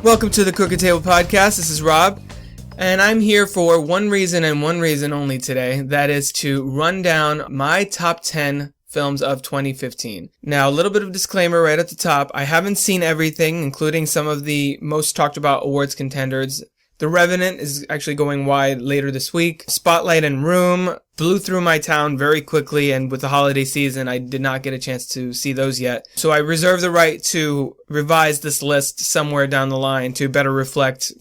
Welcome to the Crooked Table Podcast. This is Rob, and I'm here for one reason and one reason only today. That is to run down my top 10 films of 2015. Now, a little bit of disclaimer right at the top. I haven't seen everything, including some of the most talked about awards contenders. The Revenant is actually going wide later this week. Spotlight and Room blew through my town very quickly, and with the holiday season, I did not get a chance to see those yet. So I reserve the right to revise this list somewhere down the line to better reflect,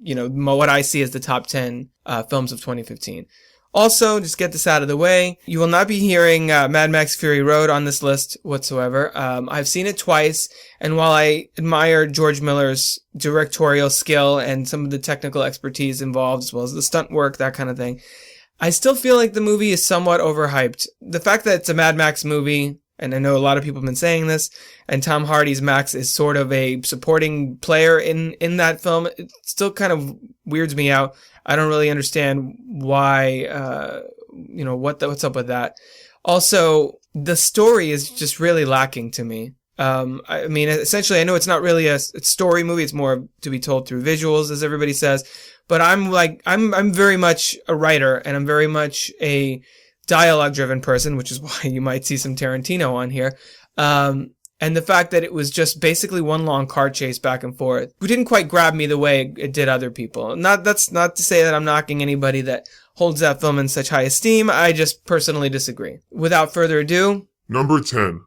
what I see as the top 10 films of 2015. Also, just get this out of the way, you will not be hearing Mad Max Fury Road on this list whatsoever. I've seen it twice, and while I admire George Miller's directorial skill and some of the technical expertise involved, as well as the stunt work, that kind of thing, I still feel like the movie is somewhat overhyped. The fact that it's a Mad Max movie, and I know a lot of people have been saying this, and Tom Hardy's Max is sort of a supporting player in that film, it still kind of weirds me out. I don't really understand why, what's up with that. Also, the story is just really lacking to me. Essentially, I know it's not really a story movie. It's more to be told through visuals, as everybody says. But I'm very much a writer, and I'm very much a dialogue-driven person, which is why you might see some Tarantino on here. And the fact that it was just basically one long car chase back and forth, it didn't quite grab me the way it did other people. That's not to say that I'm knocking anybody that holds that film in such high esteem. I just personally disagree. Without further ado, Number 10.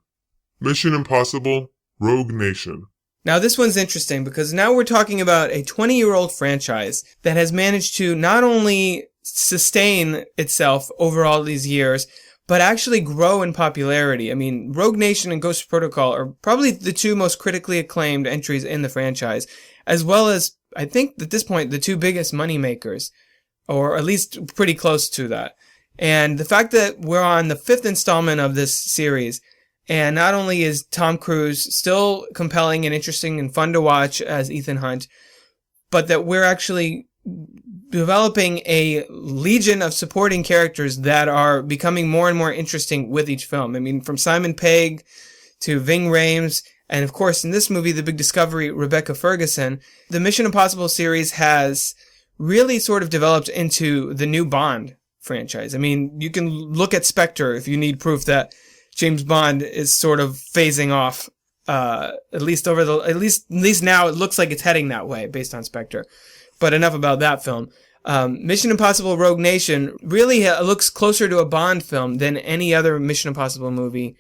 Mission Impossible, Rogue Nation. Now this one's interesting because now we're talking about a 20-year-old franchise that has managed to not only sustain itself over all these years, but actually grow in popularity. I mean, Rogue Nation and Ghost Protocol are probably the two most critically acclaimed entries in the franchise, as well as, I think at this point, the two biggest moneymakers, or at least pretty close to that. And the fact that we're on the 5th installment of this series, and not only is Tom Cruise still compelling and interesting and fun to watch as Ethan Hunt, but that we're actually developing a legion of supporting characters that are becoming more and more interesting with each film. I mean, from Simon Pegg to Ving Rhames, and of course in this movie, the big discovery, Rebecca Ferguson. The Mission Impossible series has really sort of developed into the new Bond franchise. I mean, you can look at Spectre if you need proof that James Bond is sort of phasing off. At least now it looks like it's heading that way based on Spectre. But enough about that film. Mission Impossible Rogue Nation really looks closer to a Bond film than any other Mission Impossible movie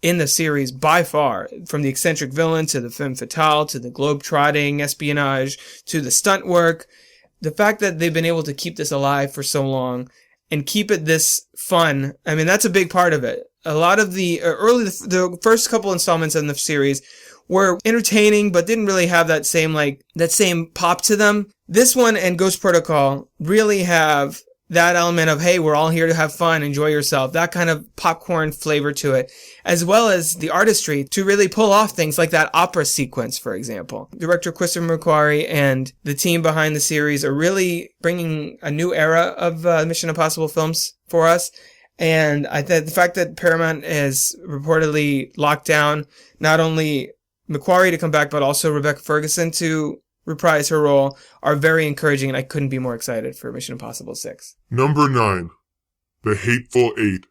in the series by far. From the eccentric villain to the femme fatale to the globe-trotting espionage to the stunt work. The fact that they've been able to keep this alive for so long and keep it this fun, I mean, that's a big part of it. A lot of the first couple installments in the series were entertaining, but didn't really have that same pop to them. This one and Ghost Protocol really have that element of, hey, we're all here to have fun, enjoy yourself, that kind of popcorn flavor to it, as well as the artistry to really pull off things like that opera sequence, for example. Director Christopher McQuarrie and the team behind the series are really bringing a new era of Mission Impossible films for us. And the fact that Paramount has reportedly locked down not only McQuarrie to come back, but also Rebecca Ferguson to reprise her role are very encouraging, and I couldn't be more excited for Mission Impossible 6. Number 9. The Hateful Eight.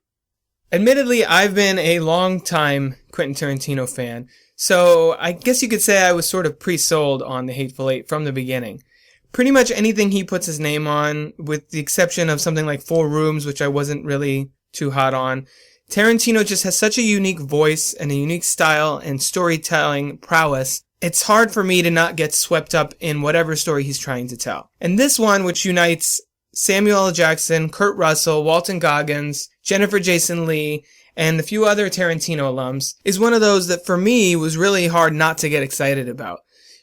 Admittedly, I've been a long-time Quentin Tarantino fan, so I guess you could say I was sort of pre-sold on The Hateful Eight from the beginning. Pretty much anything he puts his name on, with the exception of something like Four Rooms, which I wasn't really too hot on. Tarantino just has such a unique voice and a unique style and storytelling prowess. It's hard for me to not get swept up in whatever story he's trying to tell. And this one, which unites Samuel L. Jackson, Kurt Russell, Walton Goggins, Jennifer Jason Leigh, and a few other Tarantino alums, is one of those that for me was really hard not to get excited about.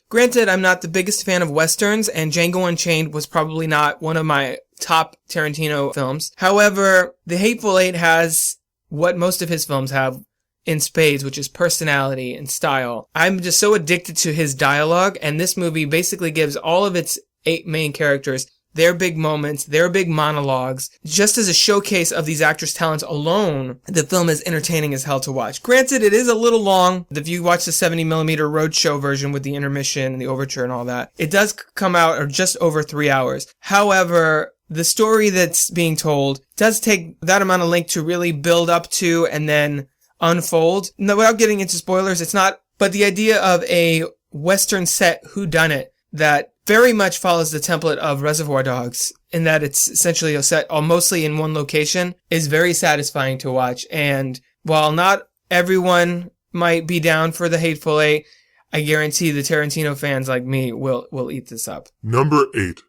Granted, I'm not the biggest fan of Westerns, and Django Unchained was probably not one of my top Tarantino films. However, The Hateful Eight has what most of his films have in spades, which is personality and style. I'm just so addicted to his dialogue, and this movie basically gives all of its 8 main characters their big moments, their big monologues. Just as a showcase of these actors' talents alone, the film is entertaining as hell to watch. Granted, it is a little long. If you watch the 70mm roadshow version with the intermission and the overture and all that, it does come out or just over 3 hours. However, the story that's being told does take that amount of length to really build up to and then unfold. Now, without getting into spoilers, it's not, but the idea of a Western set whodunit that very much follows the template of Reservoir Dogs in that it's essentially a set mostly in one location is very satisfying to watch. And while not everyone might be down for the Hateful Eight, I guarantee the Tarantino fans like me will eat this up. Number 8,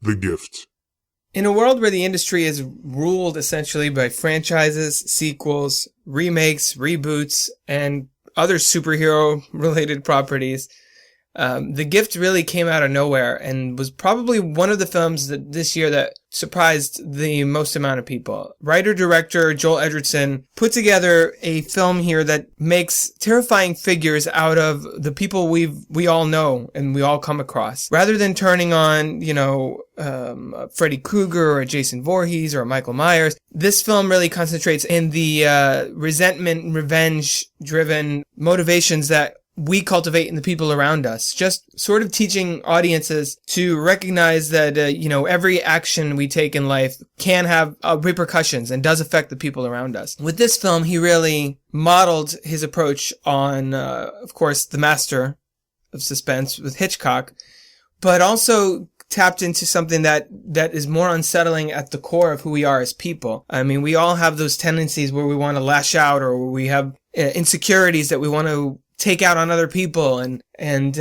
The Gift. In a world where the industry is ruled essentially by franchises, sequels, remakes, reboots, and other superhero-related properties, The Gift really came out of nowhere and was probably one of the films this year that surprised the most amount of people. Writer-director Joel Edgerton put together a film here that makes terrifying figures out of the people we all know and we all come across. Rather than turning on, Freddy Krueger or Jason Voorhees or Michael Myers, this film really concentrates in the resentment and revenge-driven motivations that we cultivate in the people around us. Just sort of teaching audiences to recognize that, every action we take in life can have repercussions and does affect the people around us. With this film, he really modeled his approach on, of course, the master of suspense with Hitchcock, but also tapped into something that is more unsettling at the core of who we are as people. I mean, we all have those tendencies where we want to lash out or where we have insecurities that we want to take out on other people, and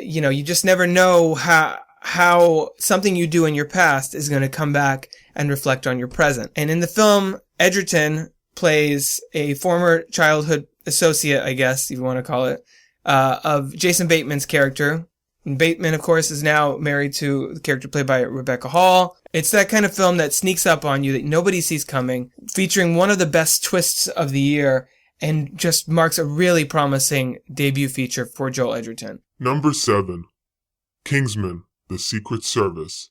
you just never know how something you do in your past is going to come back and reflect on your present. And in the film, Edgerton plays a former childhood associate, I guess, if you want to call it, of Jason Bateman's character. And Bateman, of course, is now married to the character played by Rebecca Hall. It's that kind of film that sneaks up on you that nobody sees coming, featuring one of the best twists of the year, and just marks a really promising debut feature for Joel Edgerton. Number 7, Kingsman, The Secret Service.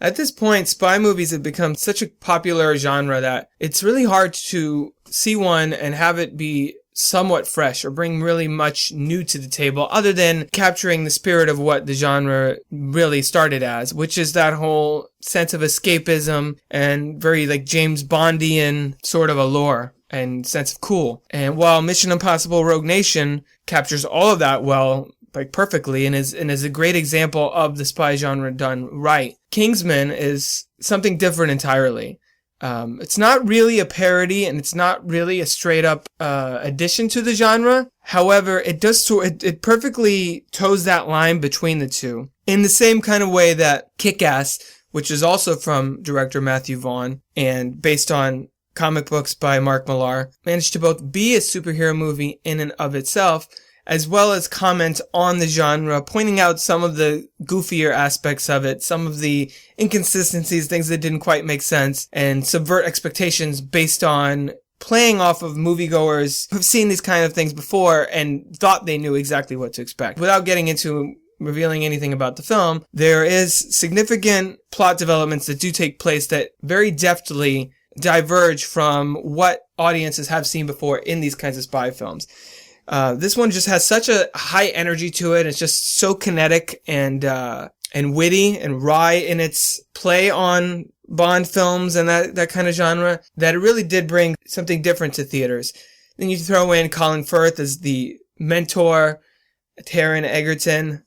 At this point, spy movies have become such a popular genre that it's really hard to see one and have it be somewhat fresh or bring really much new to the table other than capturing the spirit of what the genre really started as, which is that whole sense of escapism and very like James Bondian sort of allure and sense of cool. And while Mission Impossible Rogue Nation captures all of that well, like perfectly, and is a great example of the spy genre done right, Kingsman is something different entirely. It's not really a parody, and it's not really a straight up addition to the genre. However, it perfectly toes that line between the two in the same kind of way that Kick-Ass, which is also from director Matthew Vaughn and based on comic books by Mark Millar, managed to both be a superhero movie in and of itself, as well as comment on the genre, pointing out some of the goofier aspects of it, some of the inconsistencies, things that didn't quite make sense, and subvert expectations based on playing off of moviegoers who've seen these kind of things before and thought they knew exactly what to expect. Without getting into revealing anything about the film, there is significant plot developments that do take place that very deftly diverge from what audiences have seen before in these kinds of spy films. This one just has such a high energy to it. It's just so kinetic and witty and wry in its play on Bond films and that kind of genre that it really did bring something different to theaters. Then you throw in Colin Firth as the mentor, Taron Egerton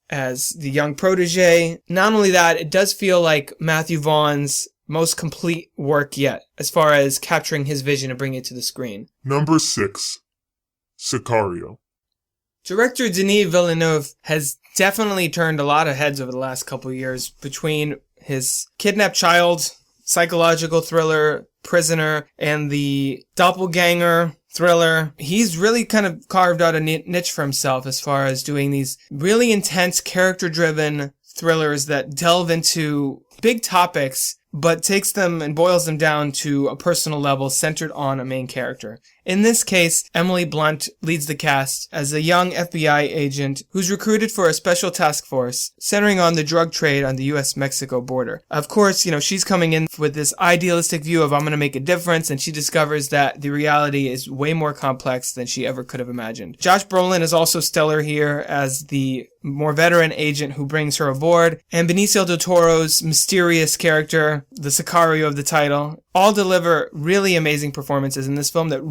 as the young protege. Not only that, it does feel like Matthew Vaughn's most complete work yet, as far as capturing his vision and bringing it to the screen. Number 6, Sicario. Director Denis Villeneuve has definitely turned a lot of heads over the last couple of years between his kidnapped child, psychological thriller, Prisoner, and the doppelganger thriller. He's really kind of carved out a niche for himself as far as doing these really intense, character-driven thrillers that delve into big topics but takes them and boils them down to a personal level centered on a main character. In this case, Emily Blunt leads the cast as a young FBI agent who's recruited for a special task force centering on the drug trade on the US-Mexico border. Of course, she's coming in with this idealistic view of I'm going to make a difference, and she discovers that the reality is way more complex than she ever could have imagined. Josh Brolin is also stellar here as the more veteran agent who brings her aboard, and Benicio del Toro's mysterious character, the Sicario of the title, all deliver really amazing performances in this film that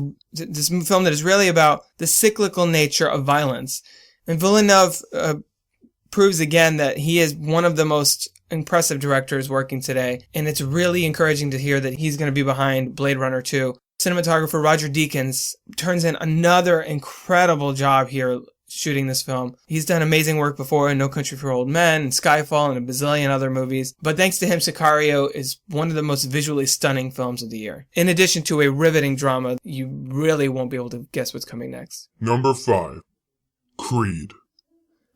is really about the cyclical nature of violence. And Villeneuve proves again that he is one of the most impressive directors working today, and it's really encouraging to hear that he's going to be behind Blade Runner 2. Cinematographer Roger Deakins turns in another incredible job here shooting this film. He's done amazing work before in No Country for Old Men and Skyfall and a bazillion other movies, but thanks to him, Sicario is one of the most visually stunning films of the year. In addition to a riveting drama, you really won't be able to guess what's coming next. Number 5. Creed.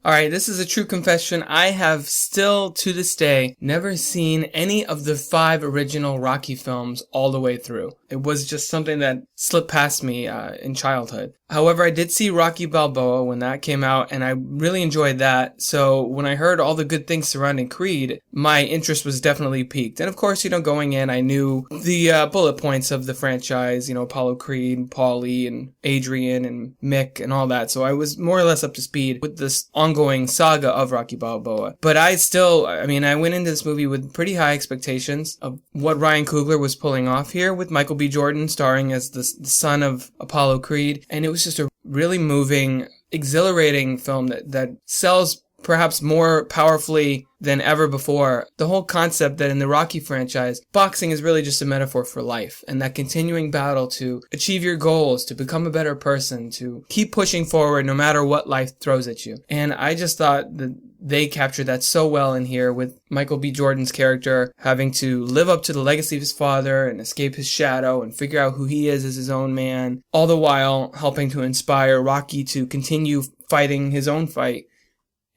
Alright, this is a true confession. I have still, to this day, never seen any of the 5 original Rocky films all the way through. It was just something that slipped past me in childhood. However, I did see Rocky Balboa when that came out, and I really enjoyed that. So when I heard all the good things surrounding Creed, my interest was definitely piqued. And of course, going in, I knew the bullet points of the franchise, Apollo Creed, Paulie, and Adrian, and Mick, and all that. So I was more or less up to speed with this ongoing saga of Rocky Balboa. But I went into this movie with pretty high expectations of what Ryan Coogler was pulling off here, with Michael B. Jordan starring as the son of Apollo Creed. And it was just a really moving, exhilarating film that sells perhaps more powerfully than ever before the whole concept that in the Rocky franchise, boxing is really just a metaphor for life, and that continuing battle to achieve your goals, to become a better person, to keep pushing forward no matter what life throws at you. And I just thought that they captured that so well in here, with Michael B. Jordan's character having to live up to the legacy of his father and escape his shadow and figure out who he is as his own man, all the while helping to inspire Rocky to continue fighting his own fight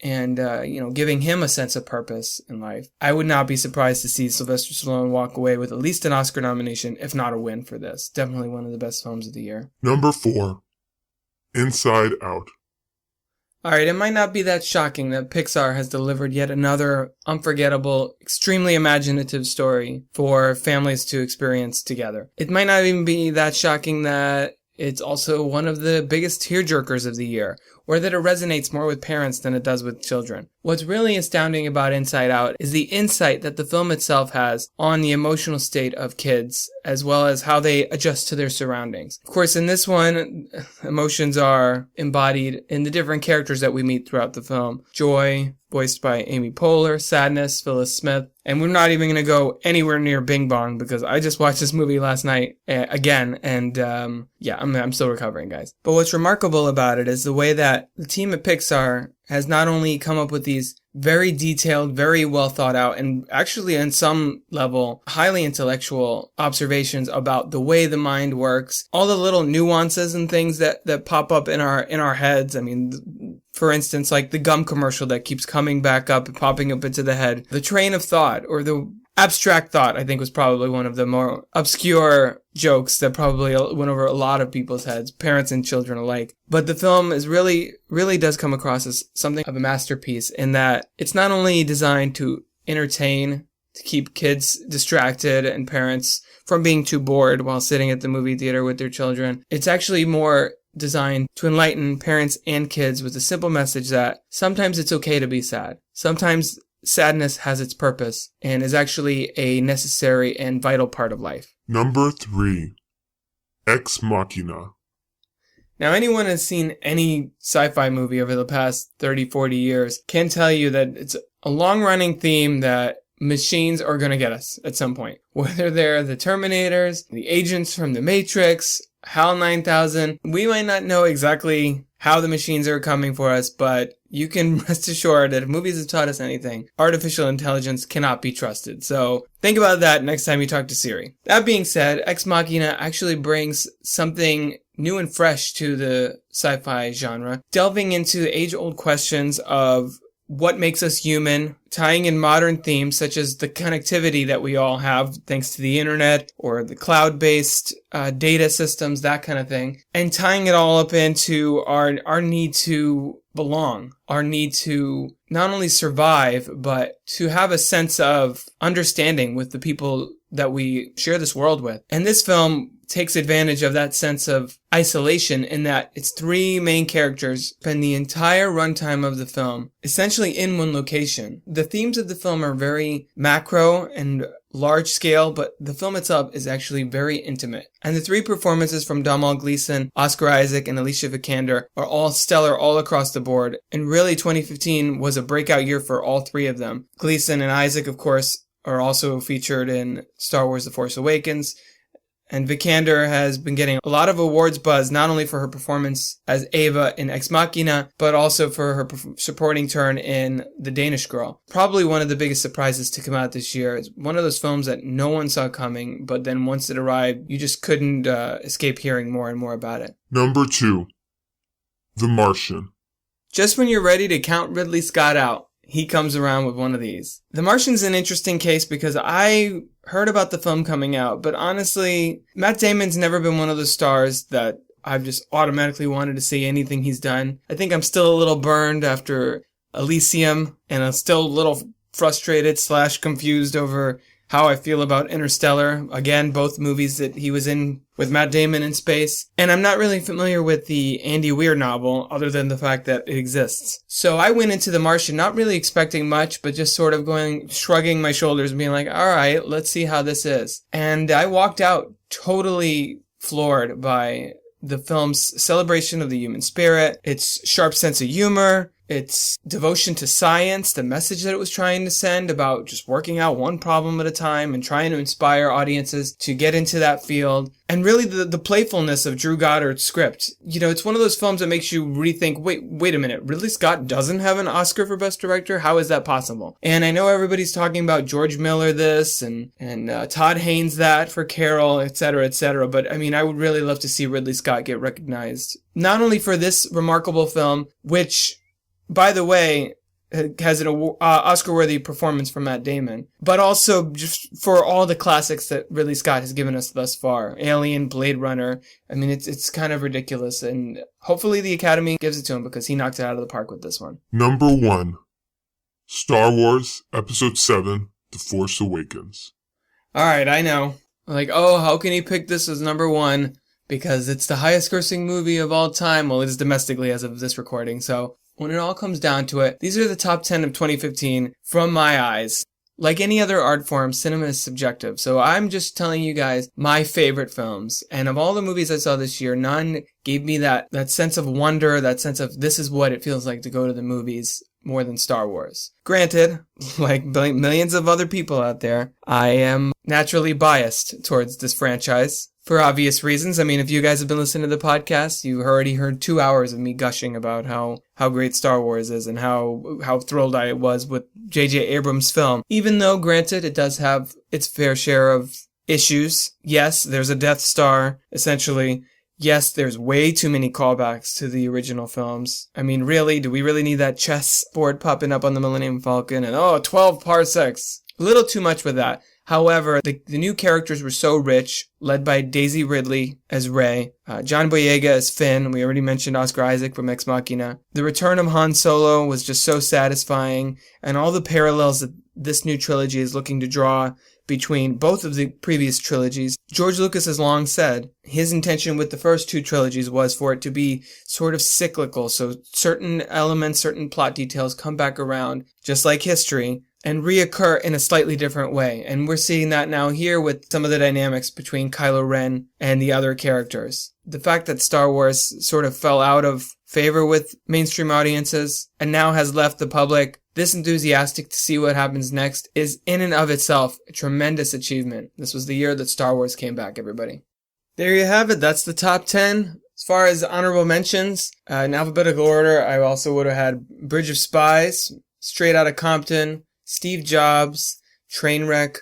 and, giving him a sense of purpose in life. I would not be surprised to see Sylvester Stallone walk away with at least an Oscar nomination, if not a win for this. Definitely one of the best films of the year. Number 4. Inside Out. Alright, it might not be that shocking that Pixar has delivered yet another unforgettable, extremely imaginative story for families to experience together. It might not even be that shocking that it's also one of the biggest tearjerkers of the year, or that it resonates more with parents than it does with children. What's really astounding about Inside Out is the insight that the film itself has on the emotional state of kids, as well as how they adjust to their surroundings. Of course, in this one, emotions are embodied in the different characters that we meet throughout the film. Joy, voiced by Amy Poehler, sadness, Phyllis Smith, and we're not even going to go anywhere near Bing Bong because I just watched this movie last night again, and I'm still recovering, guys. But what's remarkable about it is the way that the team at Pixar has not only come up with these very detailed, very well thought out, and actually on some level, highly intellectual observations about the way the mind works, all the little nuances and things that pop up in our heads. I mean, for instance, like the gum commercial that keeps coming back up and popping up into the head, the train of thought, or the abstract thought, I think, was probably one of the more obscure jokes that probably went over a lot of people's heads, parents and children alike. But the film is really does come across as something of a masterpiece in that it's not only designed to entertain, to keep kids distracted and parents from being too bored while sitting at the movie theater with their children. It's actually more designed to enlighten parents and kids with a simple message that sometimes it's okay to be sad. Sometimes sadness has its purpose and is actually a necessary and vital part of life. Number 3. Ex Machina. Now, anyone who's seen any sci-fi movie over the past 30, 40 years can tell you that it's a long-running theme that machines are going to get us at some point. Whether they're the Terminators, the agents from the Matrix, HAL 9000, we might not know exactly how the machines are coming for us, but you can rest assured that if movies have taught us anything, artificial intelligence cannot be trusted. So think about that next time you talk to Siri. That being said, Ex Machina actually brings something new and fresh to the sci-fi genre, delving into age-old questions of what makes us human, tying in modern themes such as the connectivity that we all have thanks to the internet or the cloud-based data systems, that kind of thing, and tying it all up into our need to belong, our need to not only survive, but to have a sense of understanding with the people that we share this world with. And this film takes advantage of that sense of isolation in that its three main characters spend the entire runtime of the film essentially in one location. The themes of the film are very macro and large scale, but the film itself is actually very intimate. And the three performances from Domhnall Gleeson, Oscar Isaac, and Alicia Vikander are all stellar all across the board. And really 2015 was a breakout year for all three of them. Gleeson and Isaac, of course, are also featured in Star Wars The Force Awakens. And Vikander has been getting a lot of awards buzz, not only for her performance as Ava in Ex Machina, but also for her supporting turn in The Danish Girl. Probably one of the biggest surprises to come out this year. It's one of those films that no one saw coming, but then once it arrived, you just couldn't escape hearing more and more about it. Number 2, The Martian. Just when you're ready to count Ridley Scott out, he comes around with one of these. The Martian's an interesting case because I heard about the film coming out, but honestly, Matt Damon's never been one of the stars that I've just automatically wanted to see anything he's done. I think I'm still a little burned after Elysium, and I'm still a little frustrated / confused over how I feel about Interstellar. Again, both movies that he was in with Matt Damon in space. And I'm not really familiar with the Andy Weir novel, other than the fact that it exists. So I went into The Martian not really expecting much, but just sort of shrugging my shoulders and being like, all right, let's see how this is. And I walked out totally floored by the film's celebration of the human spirit, its sharp sense of humor, its devotion to science, the message that it was trying to send about just working out one problem at a time and trying to inspire audiences to get into that field. And really the playfulness of Drew Goddard's script. You know, it's one of those films that makes you rethink, wait a minute, Ridley Scott doesn't have an Oscar for Best Director? How is that possible? And I know everybody's talking about George Miller this and Todd Haynes that for Carol, etc., but I mean, I would really love to see Ridley Scott get recognized. Not only for this remarkable film, which, by the way, has an Oscar-worthy performance from Matt Damon, but also just for all the classics that Ridley Scott has given us thus far. Alien, Blade Runner. I mean, it's kind of ridiculous, and hopefully the Academy gives it to him because he knocked it out of the park with this one. Number 1, Star Wars Episode 7, The Force Awakens. Alright, I know. Like, oh, how can he pick this as number 1? Because it's the highest grossing movie of all time. Well, it is domestically as of this recording, so when it all comes down to it, these are the top 10 of 2015 from my eyes. Like any other art form, cinema is subjective. So I'm just telling you guys my favorite films. And of all the movies I saw this year, none gave me that sense of wonder, that sense of this is what it feels like to go to the movies more than Star Wars. Granted, like millions of other people out there, I am naturally biased towards this franchise. For obvious reasons. I mean, if you guys have been listening to the podcast, you already heard 2 hours of me gushing about how great Star Wars is and how thrilled I was with J.J. Abrams' film. Even though, granted, it does have its fair share of issues. Yes, there's a Death Star, essentially. Yes, there's way too many callbacks to the original films. I mean, really, do we really need that chess board popping up on the Millennium Falcon? And 12 parsecs. A little too much with that. However, the new characters were so rich, led by Daisy Ridley as Rey, John Boyega as Finn. We already mentioned Oscar Isaac from Ex Machina. The return of Han Solo was just so satisfying, and all the parallels that this new trilogy is looking to draw between both of the previous trilogies. George Lucas has long said his intention with the first two trilogies was for it to be sort of cyclical, so certain elements, certain plot details come back around, just like history, and reoccur in a slightly different way. And we're seeing that now here with some of the dynamics between Kylo Ren and the other characters. The fact that Star Wars sort of fell out of favor with mainstream audiences and now has left the public this enthusiastic to see what happens next is in and of itself a tremendous achievement. This was the year that Star Wars came back, everybody. There you have it. That's the top 10. As far as honorable mentions, in alphabetical order, I also would have had Bridge of Spies, Straight Outta Compton, Steve Jobs, Trainwreck,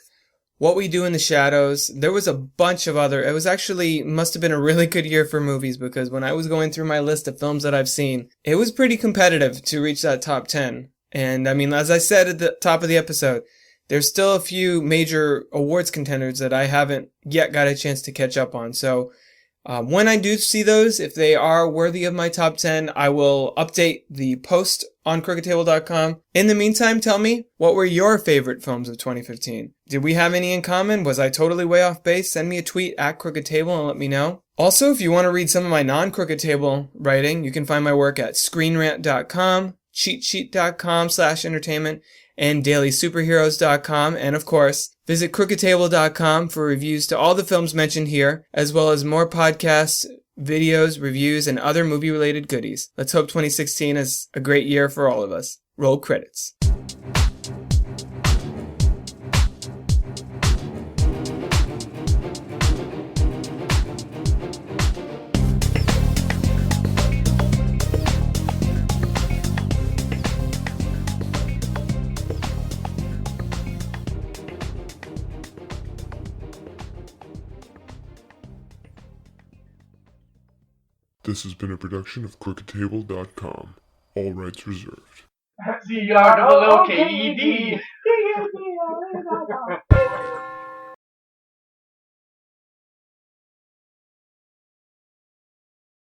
What We Do in the Shadows. There was a bunch of other. It was actually, must have been a really good year for movies because when I was going through my list of films that I've seen, it was pretty competitive to reach that top 10. And I mean, as I said at the top of the episode, there's still a few major awards contenders that I haven't yet got a chance to catch up on. So when I do see those, if they are worthy of my top 10, I will update the post on crookedtable.com. In the meantime, tell me, what were your favorite films of 2015? Did we have any in common? Was I totally way off base? Send me a tweet at Crooked Table and let me know. Also, if you want to read some of my non-Crooked Table writing, you can find my work at screenrant.com, cheatsheet.com/entertainment, and dailysuperheroes.com. And of course, visit crookedtable.com for reviews to all the films mentioned here, as well as more podcasts, videos, reviews, and other movie-related goodies. Let's hope 2016 is a great year for all of us. Roll credits. This has been a production of crookedtable.com. All rights reserved. The art of the low KED.